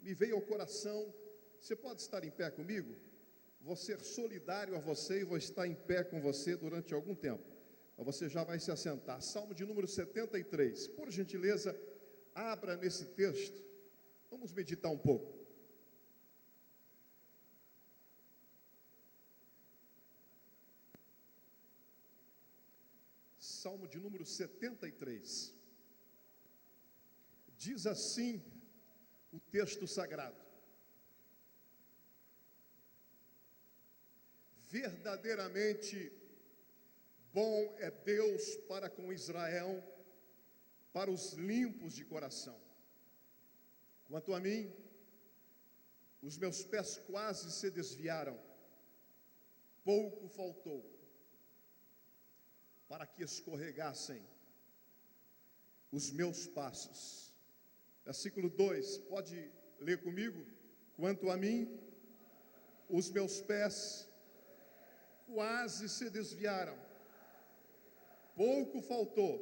me veio ao coração. Você pode estar em pé comigo? Vou ser solidário a você e vou estar em pé com você durante algum tempo. Você já vai se assentar. Salmo de número 73. Por gentileza, abra nesse texto. Vamos meditar um pouco. Salmo de número 73. Diz assim o texto sagrado: verdadeiramente bom é Deus para com Israel, para os limpos de coração. Quanto a mim, os meus pés quase se desviaram, pouco faltou para que escorregassem os meus passos. Versículo 2, pode ler comigo? Quanto a mim, os meus pés quase se desviaram, pouco faltou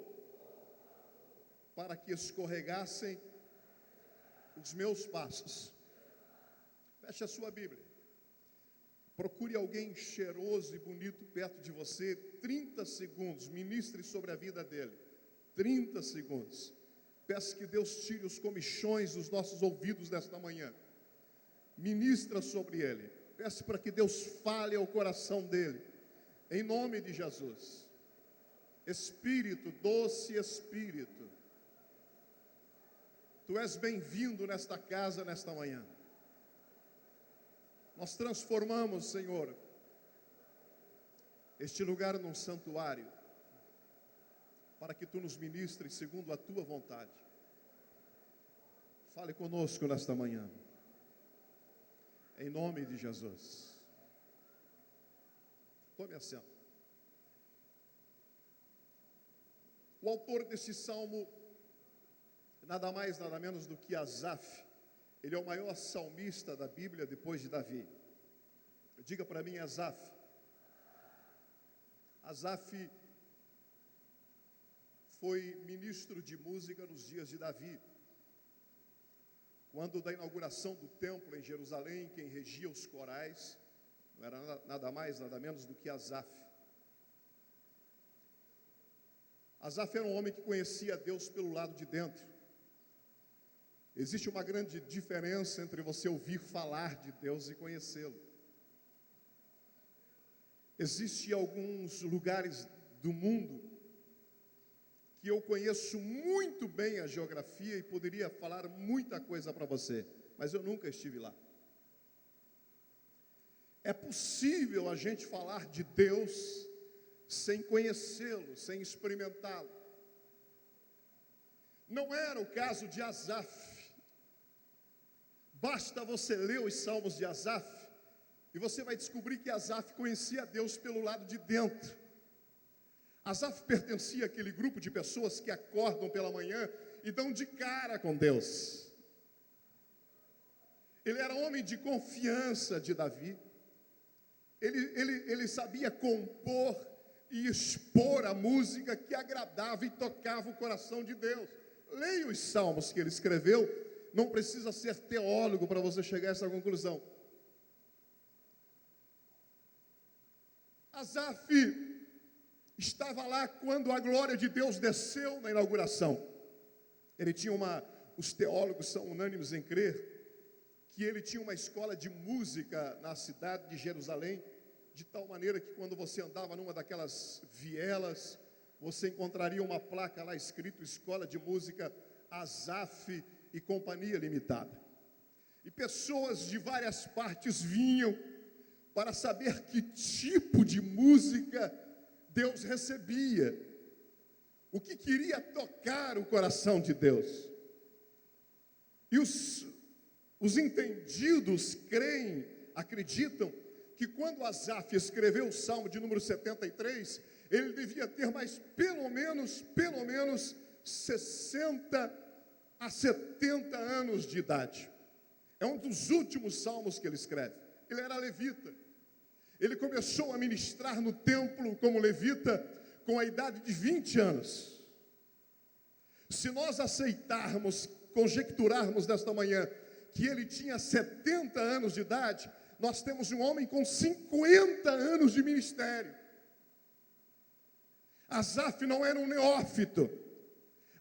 para que escorregassem os meus passos. Feche a sua Bíblia. Procure alguém cheiroso e bonito perto de você. 30 segundos, ministre sobre a vida dele. 30 segundos. Peço que Deus tire os comichões dos nossos ouvidos nesta manhã. Ministra sobre ele. Peço para que Deus fale ao coração dele. Em nome de Jesus. Espírito, doce Espírito, Tu és bem-vindo nesta casa, nesta manhã. Nós transformamos, Senhor, este lugar num santuário, para que Tu nos ministres segundo a Tua vontade. Fale conosco nesta manhã, em nome de Jesus. Tome assento. O autor desse salmo, nada mais, nada menos do que Asaf. Ele é o maior salmista da Bíblia depois de Davi. Diga para mim, Asaf. Asaf foi ministro de música nos dias de Davi. Quando da inauguração do templo em Jerusalém, quem regia os corais não era nada mais, nada menos do que Asaf. Asaf era um homem que conhecia Deus pelo lado de dentro. Existe uma grande diferença entre você ouvir falar de Deus e conhecê-lo. Existem alguns lugares do mundo que eu conheço muito bem a geografia e poderia falar muita coisa para você, mas eu nunca estive lá. É possível a gente falar de Deus sem conhecê-lo, sem experimentá-lo. Não era o caso de Asaf. Basta você ler os salmos de Asaf e você vai descobrir que Asaf conhecia Deus pelo lado de dentro. Asaf pertencia àquele grupo de pessoas que acordam pela manhã e dão de cara com Deus. Ele era homem de confiança de Davi. Ele sabia compor e expor a música que agradava e tocava o coração de Deus. Leia os salmos que ele escreveu. Não precisa ser teólogo para você chegar a essa conclusão. Asaf estava lá quando a glória de Deus desceu na inauguração. Ele tinha os teólogos são unânimes em crer que ele tinha uma escola de música na cidade de Jerusalém, de tal maneira que quando você andava numa daquelas vielas, você encontraria uma placa lá escrito Escola de Música Asaf e Companhia Limitada. E pessoas de várias partes vinham para saber que tipo de música Deus recebia, o que queria tocar o coração de Deus. E os entendidos creem, acreditam, que quando Asaf escreveu o Salmo de número 73, ele devia ter mais pelo menos 60 a 70 anos de idade. É um dos últimos salmos que ele escreve. Ele era levita. Ele começou a ministrar no templo como levita com a idade de 20 anos. Se nós aceitarmos, conjecturarmos nesta manhã que ele tinha 70 anos de idade, nós temos um homem com 50 anos de ministério. Asaf não era um neófito.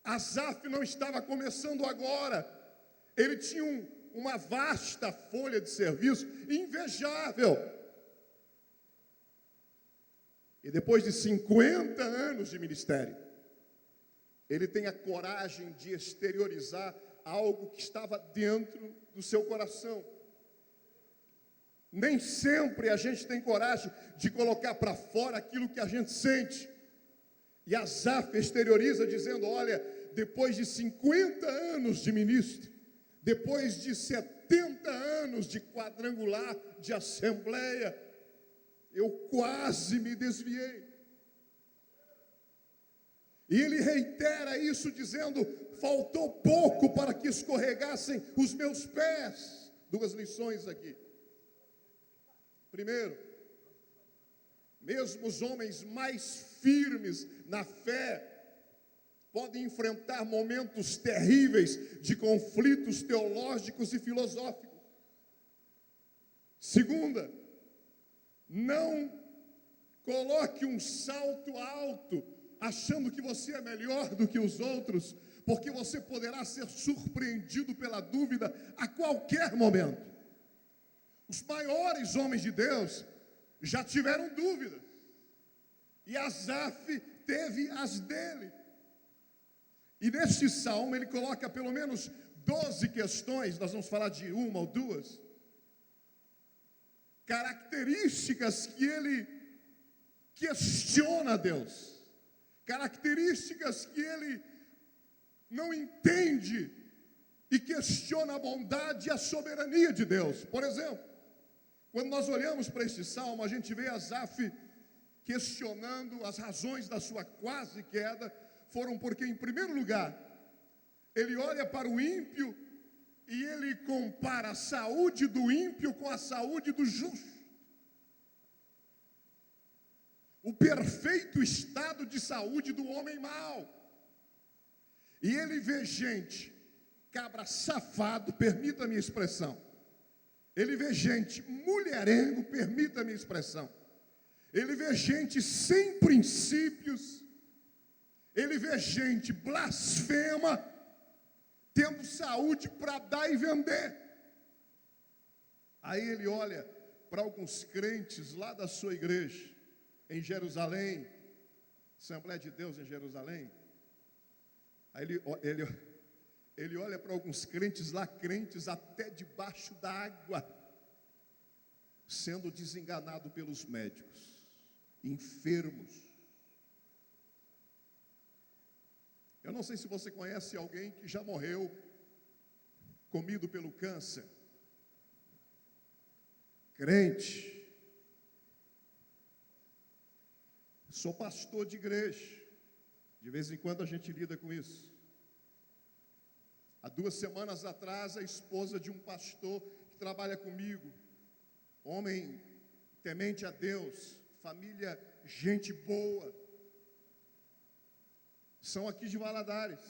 Asaf não estava começando agora. Ele tinha uma vasta folha de serviço, invejável. E depois de 50 anos de ministério, ele tem a coragem de exteriorizar algo que estava dentro do seu coração. Nem sempre a gente tem coragem de colocar para fora aquilo que a gente sente. E Asaf exterioriza dizendo: olha, depois de 50 anos de ministro, depois de 70 anos de quadrangular, de assembleia, eu quase me desviei. E ele reitera isso dizendo: faltou pouco para que escorregassem os meus pés. Duas lições aqui. Primeiro, mesmo os homens mais firmes na fé podem enfrentar momentos terríveis de conflitos teológicos e filosóficos. Segunda, não coloque um salto alto achando que você é melhor do que os outros, porque você poderá ser surpreendido pela dúvida a qualquer momento. Os maiores homens de Deus já tiveram dúvidas, e Asaf teve as dele. E neste salmo ele coloca pelo menos 12 questões, nós vamos falar de uma ou duas, características que ele questiona a Deus, características que ele não entende e questiona a bondade e a soberania de Deus. Por exemplo, quando nós olhamos para este salmo, a gente vê Asaf questionando as razões da sua quase queda. Foram porque, em primeiro lugar, ele olha para o ímpio e ele compara a saúde do ímpio com a saúde do justo. O perfeito estado de saúde do homem mau. E ele vê gente, cabra safado, permita a minha expressão. Ele vê gente mulherengo, permita a minha expressão. Ele vê gente sem princípios. Ele vê gente blasfema, tendo saúde para dar e vender. Aí ele olha para alguns crentes lá da sua igreja, em Jerusalém, Assembleia de Deus em Jerusalém. Aí ele olha para alguns crentes lá, crentes até debaixo da água, sendo desenganado pelos médicos, enfermos. Eu não sei se você conhece alguém que já morreu comido pelo câncer. Crente. Sou pastor de igreja. De vez em quando a gente lida com isso. Há 2 semanas atrás, a esposa de um pastor que trabalha comigo, homem temente a Deus, família, gente boa, são aqui de Valadares,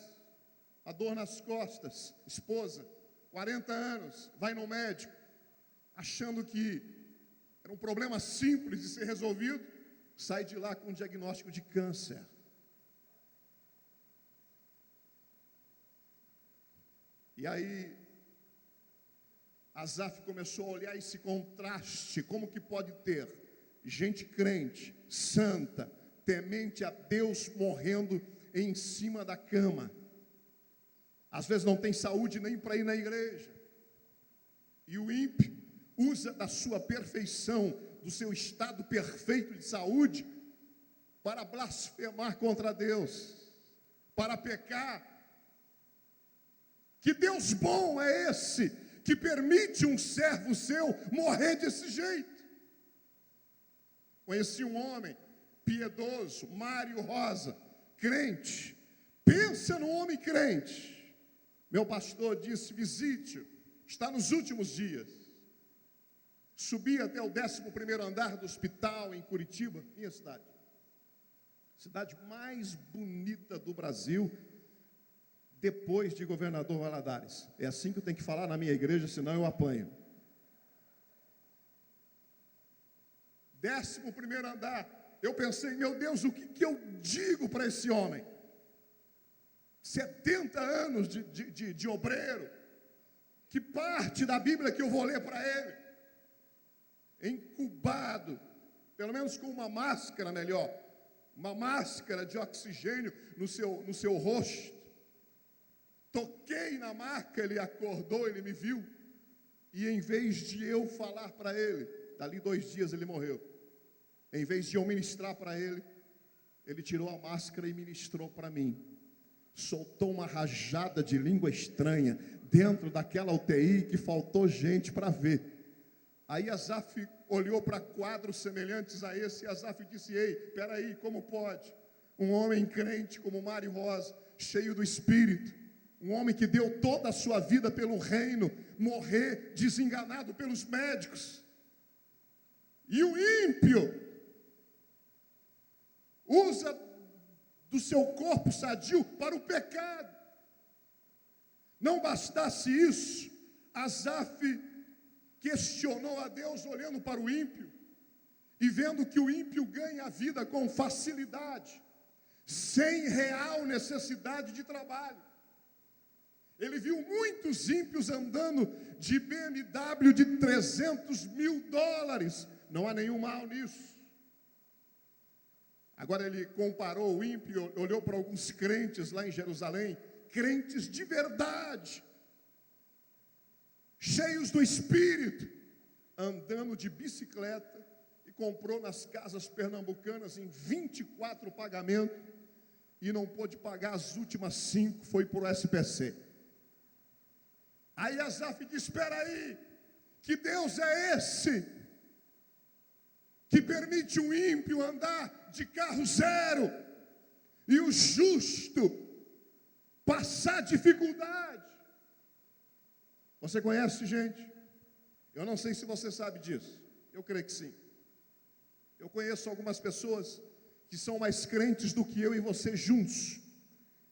a dor nas costas, esposa, 40 anos, vai no médico, achando que era um problema simples de ser resolvido, sai de lá com um diagnóstico de câncer. E aí, Asaf começou a olhar esse contraste, como que pode ter gente crente, santa, temente a Deus, morrendo em cima da cama, às vezes não tem saúde nem para ir na igreja, e o ímpio usa da sua perfeição, do seu estado perfeito de saúde, para blasfemar contra Deus, para pecar. Que Deus bom é esse, que permite um servo seu morrer desse jeito? Conheci um homem piedoso, Mário Rosa, crente. Pensa no homem crente. Meu pastor disse: visite-o, está nos últimos dias. Subi até o 11º andar do hospital em Curitiba, minha cidade. Cidade mais bonita do Brasil, depois de Governador Valadares. É assim que eu tenho que falar na minha igreja, senão eu apanho. 11º andar. Eu pensei, meu Deus, o que eu digo para esse homem? 70 anos de obreiro. Que parte da Bíblia que eu vou ler para ele? Incubado, pelo menos com uma máscara melhor, uma máscara de oxigênio no seu rosto. Toquei na maca, ele acordou, ele me viu, e em vez de eu falar para ele, dali 2 dias ele morreu. Em vez de eu ministrar para ele, ele tirou a máscara e ministrou para mim. Soltou uma rajada de língua estranha dentro daquela UTI que faltou gente para ver. Aí Asaf olhou para quadros semelhantes a esse, e Asaf disse: ei, peraí, como pode? Um homem crente como Mário Rosa, cheio do Espírito, um homem que deu toda a sua vida pelo reino, morrer desenganado pelos médicos. E o ímpio usa do seu corpo sadio para o pecado. Não bastasse isso, Asaf questionou a Deus olhando para o ímpio e vendo que o ímpio ganha a vida com facilidade, sem real necessidade de trabalho. Ele viu muitos ímpios andando de BMW de $300 mil. Não há nenhum mal nisso. Agora ele comparou o ímpio, olhou para alguns crentes lá em Jerusalém, crentes de verdade, cheios do Espírito, andando de bicicleta, e comprou nas casas pernambucanas em 24 pagamentos, e não pôde pagar as últimas 5, foi para o SPC. Aí Asaf disse: espera aí, que Deus é esse que permite o ímpio andar de carro zero e o justo passar dificuldade? Você conhece gente? Eu não sei se você sabe disso. Eu creio que sim. Eu conheço algumas pessoas que são mais crentes do que eu e você juntos,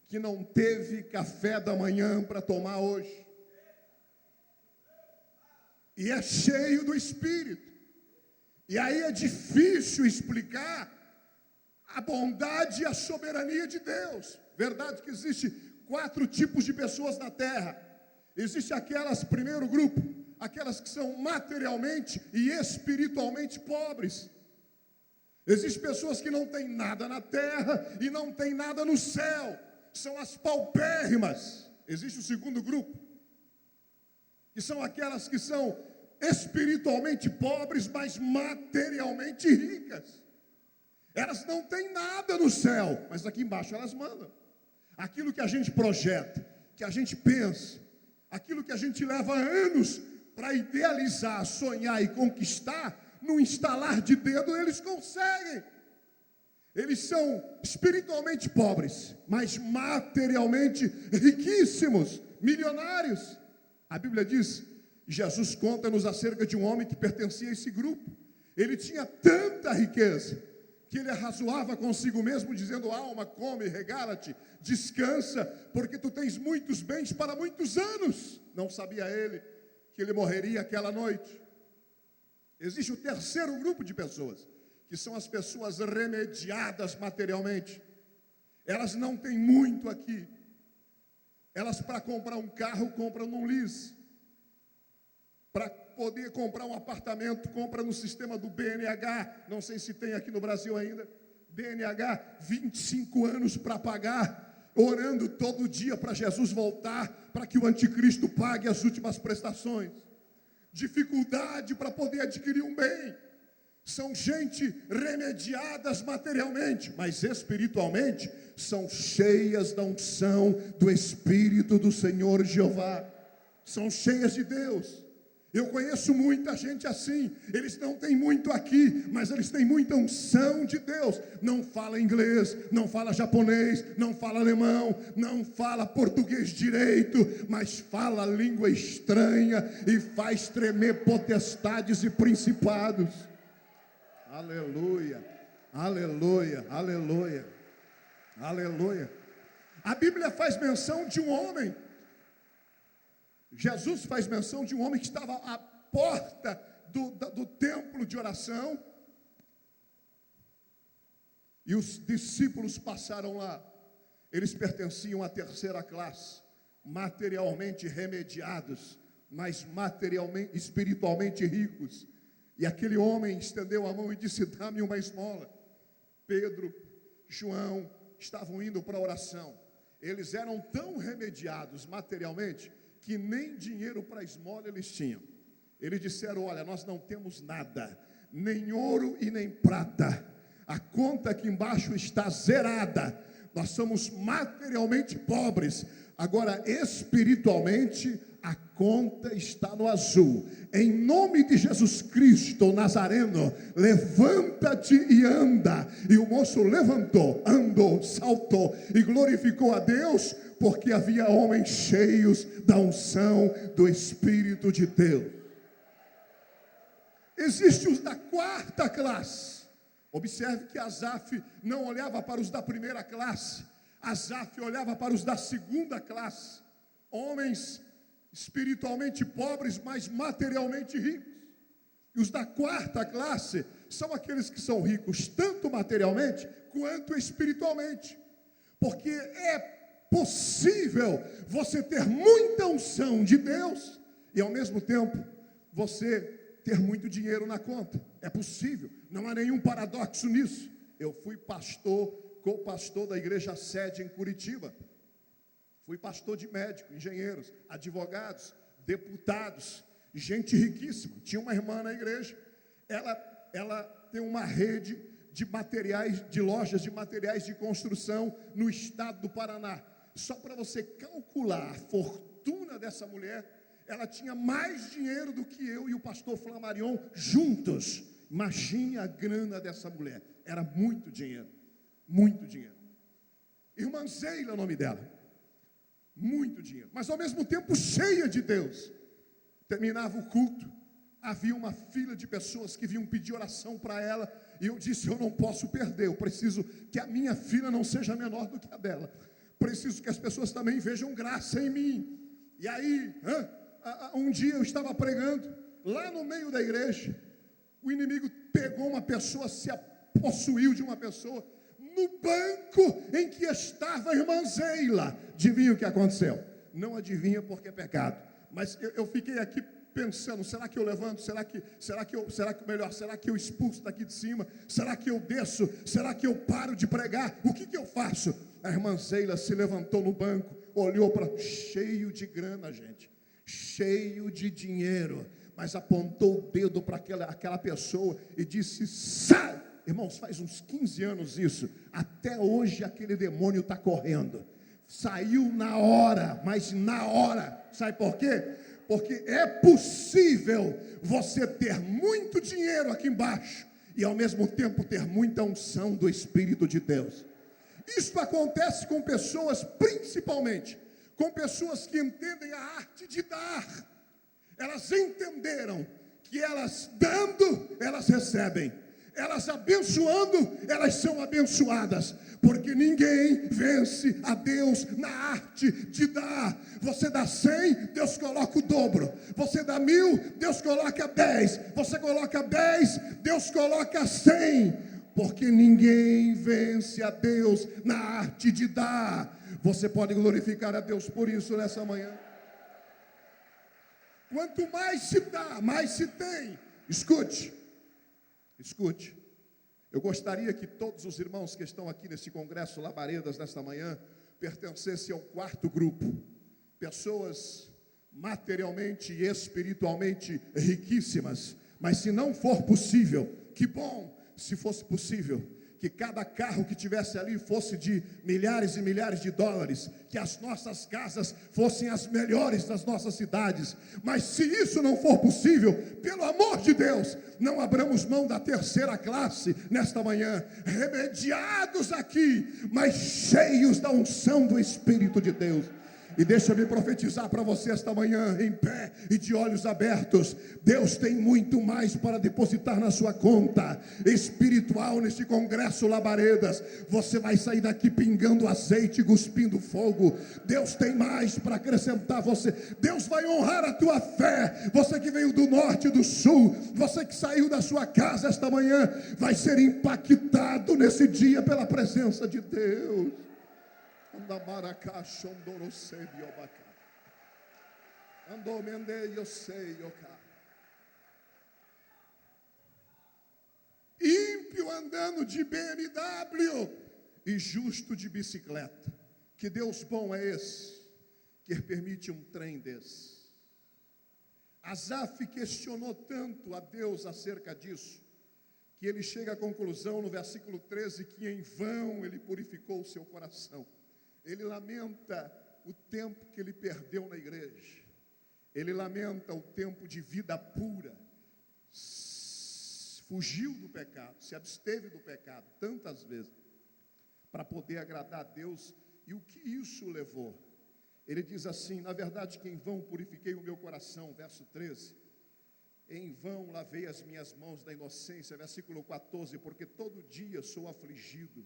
que não teve café da manhã para tomar hoje, e é cheio do Espírito. E aí é difícil explicar a bondade e a soberania de Deus. Verdade que existe 4 tipos de pessoas na terra. Existe aquelas, primeiro grupo, aquelas que são materialmente e espiritualmente pobres. Existem pessoas que não têm nada na terra e não têm nada no céu. São as paupérrimas. Existe o segundo grupo, que são aquelas que são espiritualmente pobres, mas materialmente ricas. Elas não têm nada no céu, mas aqui embaixo elas mandam. Aquilo que a gente projeta, que a gente pensa, aquilo que a gente leva anos para idealizar, sonhar e conquistar, no instalar de dedo eles conseguem. Eles são espiritualmente pobres, mas materialmente riquíssimos, milionários. A Bíblia diz, Jesus conta-nos acerca de um homem que pertencia a esse grupo. Ele tinha tanta riqueza que ele arrazoava consigo mesmo, dizendo: alma, come, regala-te, descansa, porque tu tens muitos bens para muitos anos. Não sabia ele que ele morreria aquela noite. Existe o terceiro grupo de pessoas, que são as pessoas remediadas materialmente. Elas não têm muito aqui. Elas, para comprar um carro, compram num lease. Para poder comprar um apartamento, compra no sistema do BNH, não sei se tem aqui no Brasil ainda, BNH, 25 anos para pagar, orando todo dia para Jesus voltar, para que o anticristo pague as últimas prestações. Dificuldade para poder adquirir um bem. São gente remediadas materialmente, mas espiritualmente são cheias da unção do Espírito do Senhor Jeová. São cheias de Deus. Eu conheço muita gente assim. Eles não têm muito aqui, mas eles têm muita unção de Deus. Não fala inglês, não fala japonês, não fala alemão, não fala português direito, mas fala língua estranha e faz tremer potestades e principados. Aleluia, aleluia, aleluia, aleluia. A Bíblia faz menção de um homem. Jesus faz menção de um homem que estava à porta do templo de oração. E os discípulos passaram lá. Eles pertenciam à terceira classe, materialmente remediados, mas materialmente, espiritualmente ricos. E aquele homem estendeu a mão e disse: dá-me uma esmola. Pedro, João estavam indo para a oração. Eles eram tão remediados materialmente que nem dinheiro para esmola eles tinham. Eles disseram: olha, nós não temos nada, nem ouro e nem prata. A conta aqui embaixo está zerada. Nós somos materialmente pobres. Agora, espiritualmente, a conta está no azul. Em nome de Jesus Cristo Nazareno, levanta-te e anda. E o moço levantou, andou, saltou e glorificou a Deus, porque havia homens cheios da unção do Espírito de Deus. Existem os da quarta classe. Observe que Asaf não olhava para os da primeira classe. Asaf olhava para os da segunda classe. Homens espiritualmente pobres, mas materialmente ricos. E os da quarta classe são aqueles que são ricos tanto materialmente quanto espiritualmente. Porque é possível você ter muita unção de Deus e ao mesmo tempo você ter muito dinheiro na conta. É possível, não há nenhum paradoxo nisso. Eu fui co-pastor da igreja sede em Curitiba. Fui pastor de médicos, engenheiros, advogados, deputados, gente riquíssima. Tinha uma irmã na igreja, ela tem uma rede de materiais, de lojas de materiais de construção no estado do Paraná. Só para você calcular a fortuna dessa mulher, ela tinha mais dinheiro do que eu e o pastor Flamarion juntos. Imagine a grana dessa mulher. Era muito dinheiro, muito dinheiro. Irmã Zeila é o nome dela. Muito dinheiro, mas ao mesmo tempo cheia de Deus. Terminava o culto, havia uma fila de pessoas que vinham pedir oração para ela, e eu disse: eu não posso perder, eu preciso que a minha fila não seja menor do que a dela, preciso que as pessoas também vejam graça em mim. E aí, um dia eu estava pregando, lá no meio da igreja, o inimigo pegou uma pessoa, se possuiu de uma pessoa, no banco em que estava a irmã Zeila. Adivinha o que aconteceu? Não adivinha porque é pecado. Mas eu fiquei aqui pensando: será que eu levanto? Será que eu expulso daqui de cima? Será que eu desço? Será que eu paro de pregar? O que eu faço? A irmã Zeila se levantou no banco, olhou para, cheio de grana, gente, cheio de dinheiro, mas apontou o dedo para aquela pessoa e disse: sai! Irmãos, faz uns 15 anos isso. Até hoje aquele demônio está correndo. Saiu na hora, mas na hora. Sabe por quê? Porque é possível você ter muito dinheiro aqui embaixo e ao mesmo tempo ter muita unção do Espírito de Deus. Isso acontece com pessoas, principalmente com pessoas que entendem a arte de dar. Elas entenderam que elas dando, elas recebem. Elas abençoando, elas são abençoadas, porque ninguém vence a Deus na arte de dar. Você dá 100, Deus coloca o dobro. Você dá 1000, Deus coloca 10. Você coloca 10, Deus coloca 100. Porque ninguém vence a Deus na arte de dar. Você pode glorificar a Deus por isso nessa manhã. Quanto mais se dá, mais se tem. Escute. Eu gostaria que todos os irmãos que estão aqui nesse congresso Labaredas nesta manhã pertencessem ao quarto grupo. Pessoas materialmente e espiritualmente riquíssimas. Mas se não for possível, que bom, se fosse possível, que cada carro que tivesse ali fosse de milhares e milhares de dólares, que as nossas casas fossem as melhores das nossas cidades. Mas se isso não for possível, pelo amor de Deus, não abramos mão da terceira classe nesta manhã, remediados aqui, mas cheios da unção do Espírito de Deus. E deixa-me profetizar para você esta manhã, em pé e de olhos abertos. Deus tem muito mais para depositar na sua conta espiritual neste congresso Labaredas. Você vai sair daqui pingando azeite, cuspindo fogo. Deus tem mais para acrescentar você. Deus vai honrar a tua fé. Você que veio do norte e do sul, você que saiu da sua casa esta manhã, vai ser impactado nesse dia pela presença de Deus. Ímpio andando de BMW e justo de bicicleta. Que Deus bom é esse que permite um trem desse? Asaf questionou tanto a Deus acerca disso, que ele chega à conclusão no versículo 13, que em vão ele purificou o seu coração. Ele lamenta o tempo que ele perdeu na igreja. Ele lamenta o tempo de vida pura. Fugiu do pecado, se absteve do pecado tantas vezes, para poder agradar a Deus. E o que isso levou? Ele diz assim: na verdade que em vão purifiquei o meu coração, verso 13. Em vão lavei as minhas mãos da inocência, versículo 14, porque todo dia sou afligido,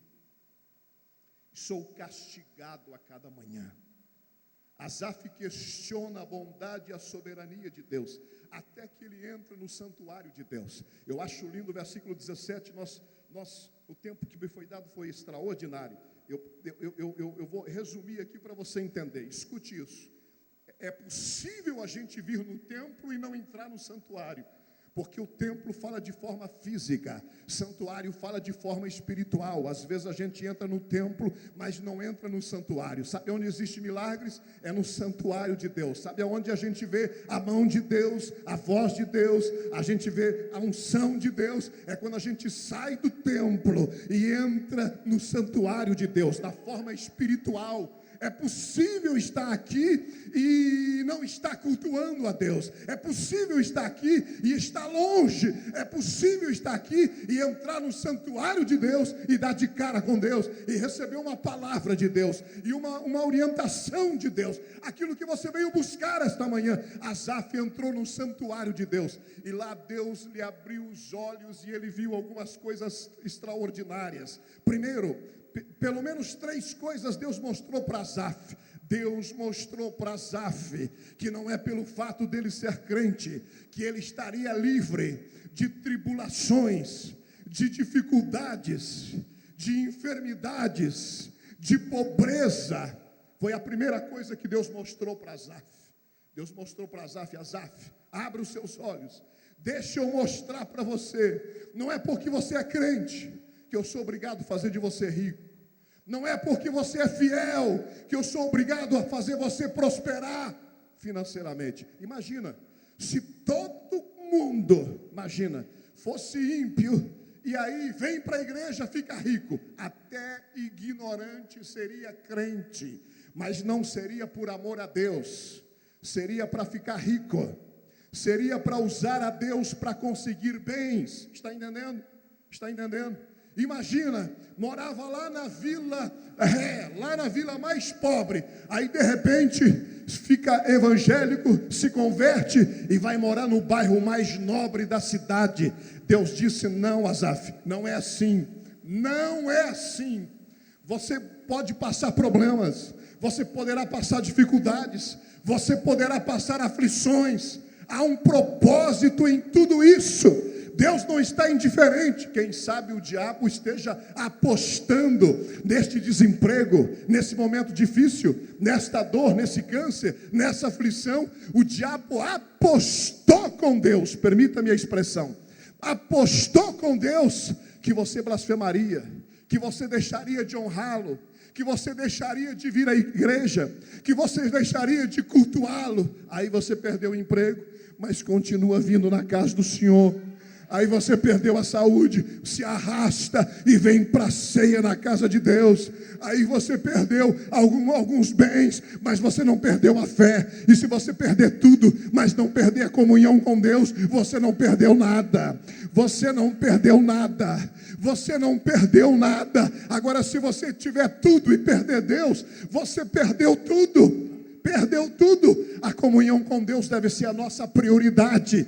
sou castigado a cada manhã. Asaf questiona a bondade e a soberania de Deus, até que ele entra no santuário de Deus. Eu acho lindo o versículo 17, o tempo que me foi dado foi extraordinário. Eu vou resumir aqui para você entender. Escute isso. É possível a gente vir no templo e não entrar no santuário, porque o templo fala de forma física, santuário fala de forma espiritual. Às vezes a gente entra no templo, mas não entra no santuário. Sabe onde existem milagres? É no santuário de Deus. Sabe onde a gente vê a mão de Deus, a voz de Deus, a gente vê a unção de Deus? É quando a gente sai do templo e entra no santuário de Deus, na forma espiritual. É possível estar aqui e não estar cultuando a Deus. É possível estar aqui e estar longe. É possível estar aqui e entrar no santuário de Deus e dar de cara com Deus e receber uma palavra de Deus e uma orientação de Deus. Aquilo que você veio buscar esta manhã. Asaf entrou no santuário de Deus e lá Deus lhe abriu os olhos e ele viu algumas coisas extraordinárias. Primeiro, pelo menos 3 coisas Deus mostrou para Asaf. Deus mostrou para Asaf que não é pelo fato dele ser crente que ele estaria livre de tribulações, de dificuldades, de enfermidades, de pobreza. Foi a primeira coisa que Deus mostrou para Asaf. Deus mostrou para Asaf: Asaf, abra os seus olhos, deixa eu mostrar para você. Não é porque você é crente que eu sou obrigado a fazer de você rico. Não é porque você é fiel que eu sou obrigado a fazer você prosperar financeiramente. Imagina, se todo mundo, fosse ímpio, e aí vem para a igreja, fica rico. Até ignorante seria crente, mas não seria por amor a Deus, seria para ficar rico, seria para usar a Deus para conseguir bens. Está entendendo? Está entendendo? Imagina, morava lá na vila mais pobre, aí de repente fica evangélico, se converte e vai morar no bairro mais nobre da cidade. Deus disse: não, Asaf, não é assim, não é assim. Você pode passar problemas, você poderá passar dificuldades, você poderá passar aflições. Há um propósito em tudo isso. Deus não está indiferente. Quem sabe o diabo esteja apostando neste desemprego, nesse momento difícil, nesta dor, nesse câncer, nessa aflição. O diabo apostou com Deus, permita-me a expressão, apostou com Deus que você blasfemaria, que você deixaria de honrá-lo, que você deixaria de vir à igreja, que você deixaria de cultuá-lo. Aí você perdeu o emprego, mas continua vindo na casa do Senhor. Aí você perdeu a saúde, se arrasta e vem para a ceia na casa de Deus. Aí você perdeu alguns bens, mas você não perdeu a fé. E se você perder tudo, mas não perder a comunhão com Deus, você não perdeu nada. Você não perdeu nada. Você não perdeu nada. Agora, se você tiver tudo e perder Deus, você perdeu tudo. perdeu tudo. A comunhão com Deus deve ser a nossa prioridade.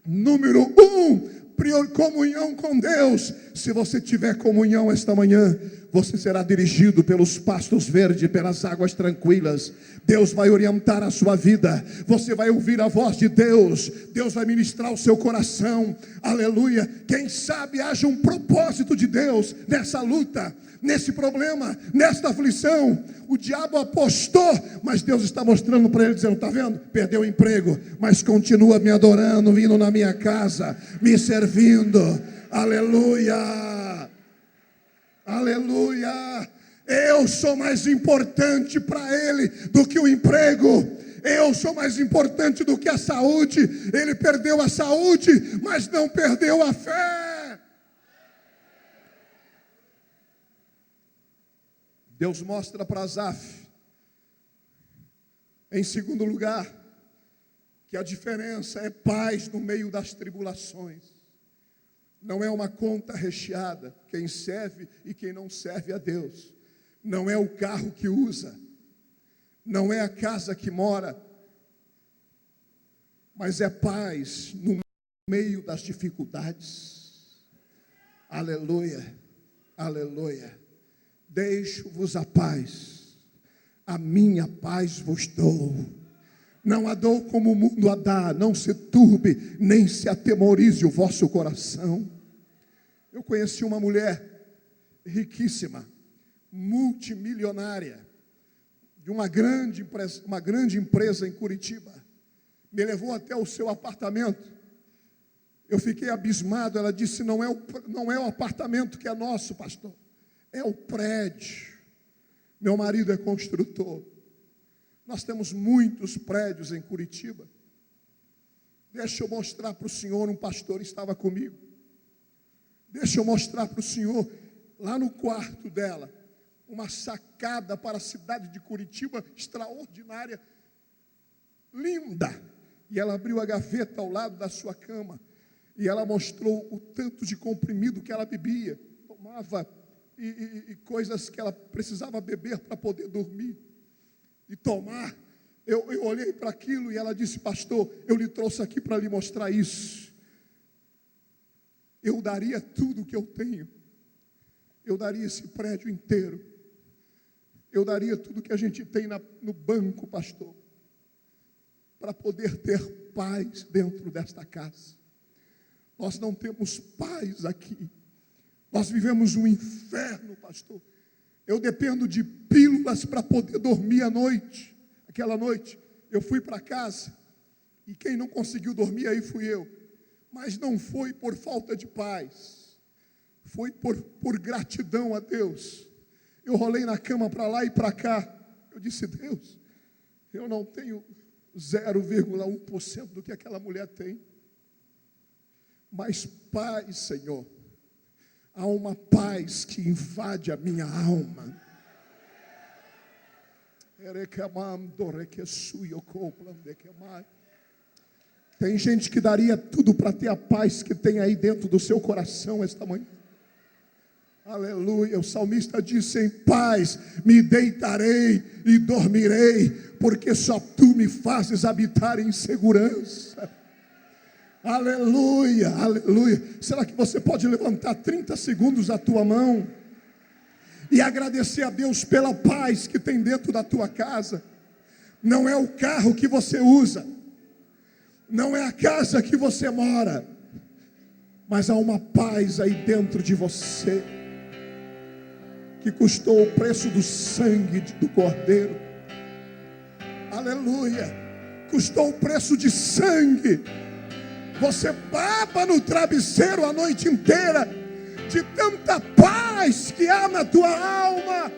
Número 1, comunhão com Deus. Se você tiver comunhão esta manhã, você será dirigido pelos pastos verdes, pelas águas tranquilas. Deus vai orientar a sua vida. Você vai ouvir a voz de Deus. Deus vai ministrar o seu coração. Aleluia. Quem sabe haja um propósito de Deus nessa luta, nesse problema, nesta aflição. O diabo apostou, mas Deus está mostrando para ele, dizendo: está vendo? Perdeu o emprego, mas continua me adorando, vindo na minha casa, me servindo. Aleluia. Aleluia. Eu sou mais importante para ele do que o emprego. Eu sou mais importante do que a saúde. Ele perdeu a saúde, mas não perdeu a fé. Deus mostra para Asaf, em segundo lugar, que a diferença é paz no meio das tribulações. Não é uma conta recheada, quem serve e quem não serve a Deus. Não é o carro que usa, não é a casa que mora, mas é paz no meio das dificuldades. Aleluia, aleluia. Deixo-vos a paz, a minha paz vos dou. Não a dou como o mundo a dá, não se turbe, nem se atemorize o vosso coração. Eu conheci uma mulher riquíssima, multimilionária, de uma grande empresa em Curitiba. Me levou até o seu apartamento. Eu fiquei abismado. Ela disse: não é o apartamento que é nosso, pastor, é o prédio. Meu marido é construtor. Nós temos muitos prédios em Curitiba. Deixa eu mostrar para o senhor, um pastor estava comigo. Deixa eu mostrar para o senhor, lá no quarto dela, uma sacada para a cidade de Curitiba extraordinária, linda. E ela abriu a gaveta ao lado da sua cama, e ela mostrou o tanto de comprimido que ela bebia, tomava, e coisas que ela precisava beber para poder dormir e tomar. Eu olhei para aquilo e ela disse: pastor, eu lhe trouxe aqui para lhe mostrar isso. Eu daria tudo o que eu tenho. Eu daria esse prédio inteiro. Eu daria tudo que a gente tem no banco, pastor, para poder ter paz dentro desta casa. Nós não temos paz aqui. Nós vivemos um inferno, pastor. Eu dependo de pílulas para poder dormir à noite. Aquela noite, eu fui para casa, e quem não conseguiu dormir aí fui eu. Mas não foi por falta de paz, foi por gratidão a Deus. Eu rolei na cama para lá e para cá. Eu disse: Deus, eu não tenho 0,1% do que aquela mulher tem, mas paz, Senhor. Há uma paz que invade a minha alma. Tem gente que daria tudo para ter a paz que tem aí dentro do seu coração esta manhã. Aleluia. O salmista disse: em paz me deitarei e dormirei, porque só tu me fazes habitar em segurança. Aleluia, aleluia. Será que você pode levantar 30 segundos a tua mão e agradecer a Deus pela paz que tem dentro da tua casa? Não é o carro que você usa, não é a casa que você mora, mas há uma paz aí dentro de você, que custou o preço do sangue do Cordeiro. Aleluia. Custou o preço de sangue. Você baba no travesseiro a noite inteira, de tanta paz que há na tua alma.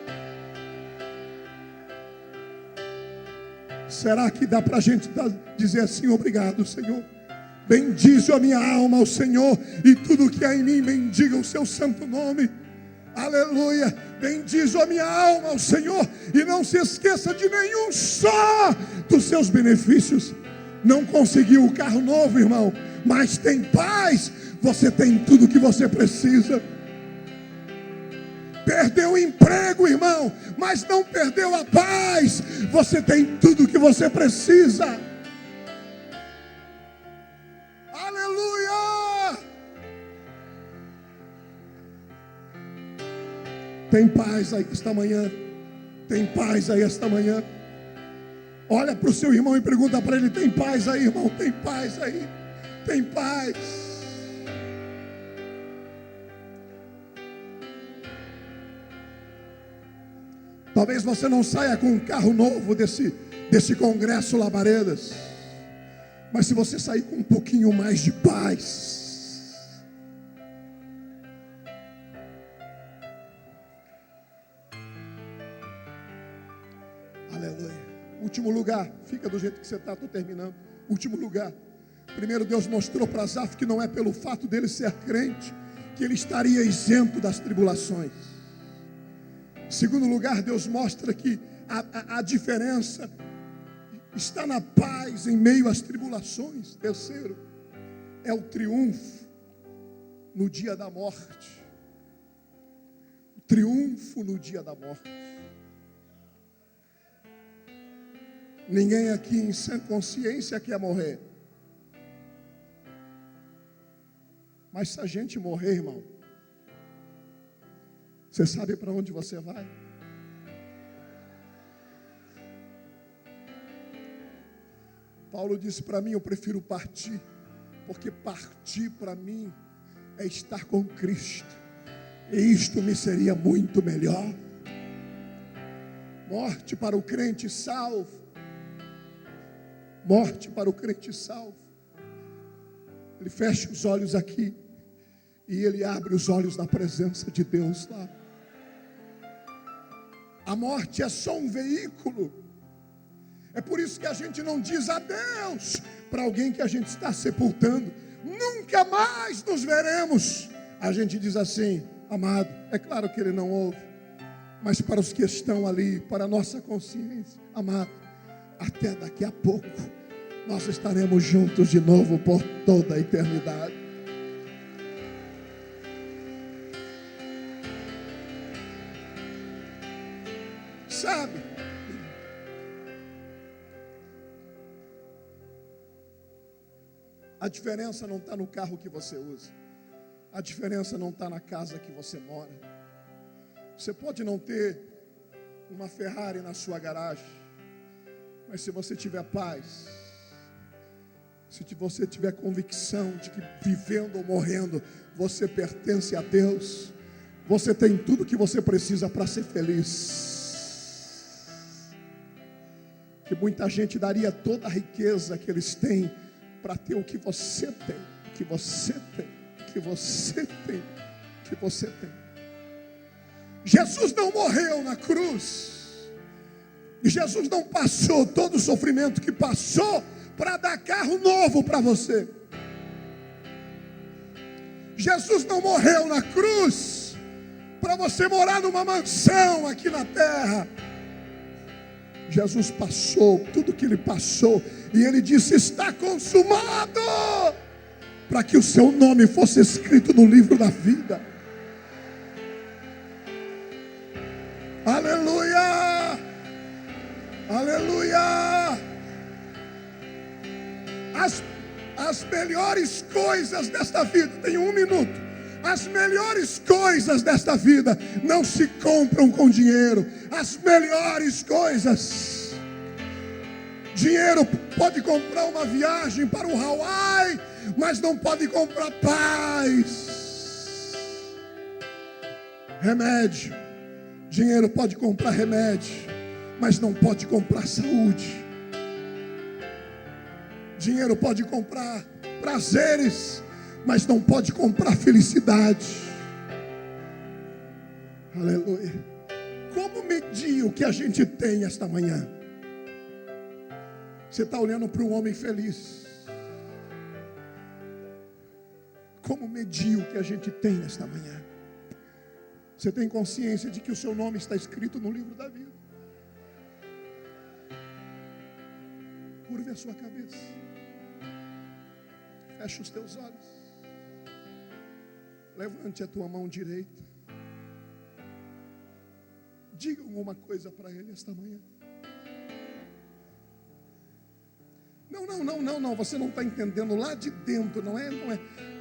Será que dá para a gente dizer assim: obrigado, Senhor? Bendize a minha alma ao Senhor, e tudo que há em mim bendiga o seu santo nome. Aleluia. Bendize a minha alma ao Senhor, e não se esqueça de nenhum só dos seus benefícios. Não conseguiu o carro novo, irmão, mas tem paz. Você tem tudo o que você precisa. Perdeu o um emprego, irmão, mas não perdeu a paz. Você tem tudo o que você precisa. Aleluia! Tem paz aí esta manhã. Tem paz aí esta manhã. Olha para o seu irmão e pergunta para ele: tem paz aí, irmão? Tem paz aí? Tem paz? Talvez você não saia com um carro novo desse congresso Labaredas, mas se você sair com um pouquinho mais de paz, aleluia. Último lugar, fica do jeito que você está, estou terminando. Último lugar. Primeiro, Deus mostrou para Asaf que não é pelo fato dele ser crente que ele estaria isento das tribulações. Segundo lugar, Deus mostra que a diferença está na paz em meio às tribulações. Terceiro, é o triunfo no dia da morte. O triunfo no dia da morte. Ninguém aqui em sã consciência quer morrer. Mas se a gente morrer, irmão, você sabe para onde você vai? Paulo disse para mim: eu prefiro partir, porque partir para mim é estar com Cristo, e isto me seria muito melhor. Morte para o crente salvo. Morte para o crente salvo. Ele fecha os olhos aqui e ele abre os olhos na presença de Deus lá. A morte é só um veículo. É por isso que a gente não diz adeus para alguém que a gente está sepultando. Nunca mais nos veremos. A gente diz assim: amado. É claro que ele não ouve, mas para os que estão ali, para a nossa consciência, amado, até daqui a pouco nós estaremos juntos de novo por toda a eternidade. Sabe? A diferença não está no carro que você usa. A diferença não está na casa que você mora. Você pode não ter uma Ferrari na sua garagem, mas se você tiver paz, se você tiver convicção de que vivendo ou morrendo você pertence a Deus, você tem tudo que você precisa para ser feliz. Que muita gente daria toda a riqueza que eles têm para ter o que você tem, o que você tem, o que você tem, o que você tem. Jesus não morreu na cruz, e Jesus não passou todo o sofrimento que passou para dar carro novo para você. Jesus não morreu na cruz para você morar numa mansão aqui na terra. Jesus passou tudo que ele passou, e ele disse: está consumado, para que o seu nome fosse escrito no livro da vida. Aleluia, aleluia. As melhores coisas desta vida, tem 1 minuto. As melhores coisas desta vida não se compram com dinheiro. As melhores coisas. Dinheiro pode comprar uma viagem para o Hawaii, mas não pode comprar paz. Remédio. Dinheiro pode comprar remédio, mas não pode comprar saúde. Dinheiro pode comprar prazeres, mas não pode comprar felicidade. Aleluia. Como medir o que a gente tem esta manhã? Você está olhando para um homem feliz. Como medir o que a gente tem nesta manhã? Você tem consciência de que o seu nome está escrito no livro da vida? Curve a sua cabeça. Feche os teus olhos. Levante a tua mão direita. Diga alguma coisa para Ele esta manhã. Não, você não está entendendo. Lá de dentro, não é.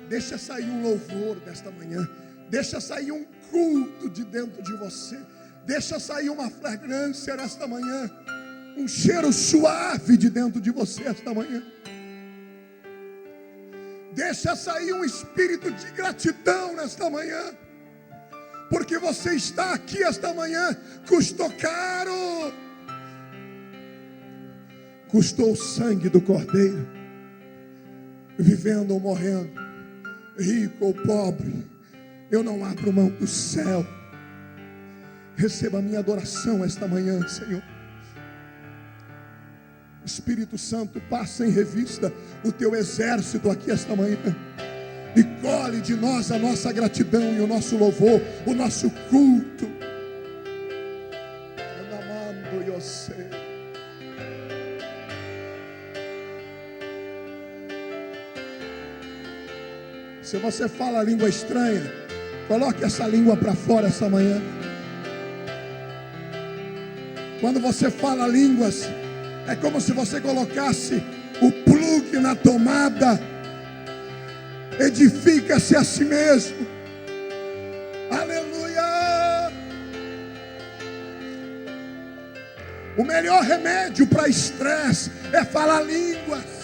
Deixa sair um louvor desta manhã. Deixa sair um culto de dentro de você. Deixa sair uma fragrância nesta manhã. Um cheiro suave de dentro de você esta manhã. Deixa sair um espírito de gratidão nesta manhã. Porque você está aqui esta manhã. Custou caro. Custou o sangue do Cordeiro. Vivendo ou morrendo, rico ou pobre, eu não abro mão do céu. Receba a minha adoração esta manhã, Senhor. Espírito Santo, passa em revista o teu exército aqui esta manhã e colhe de nós a nossa gratidão e o nosso louvor, o nosso culto. Se você fala a língua estranha, coloque essa língua para fora essa manhã. Quando você fala línguas, é como se você colocasse o plug na tomada. Edifica-se a si mesmo. Aleluia! O melhor remédio para estresse é falar línguas.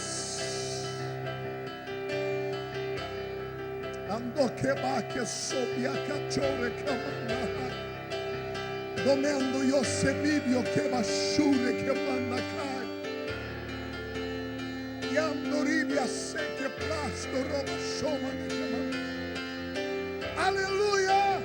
Ando que baque sob a cachorra camana. Domendo Yosebibio que bashure que manacai. Yandoribia se que plasto roba shoma. Aleluia!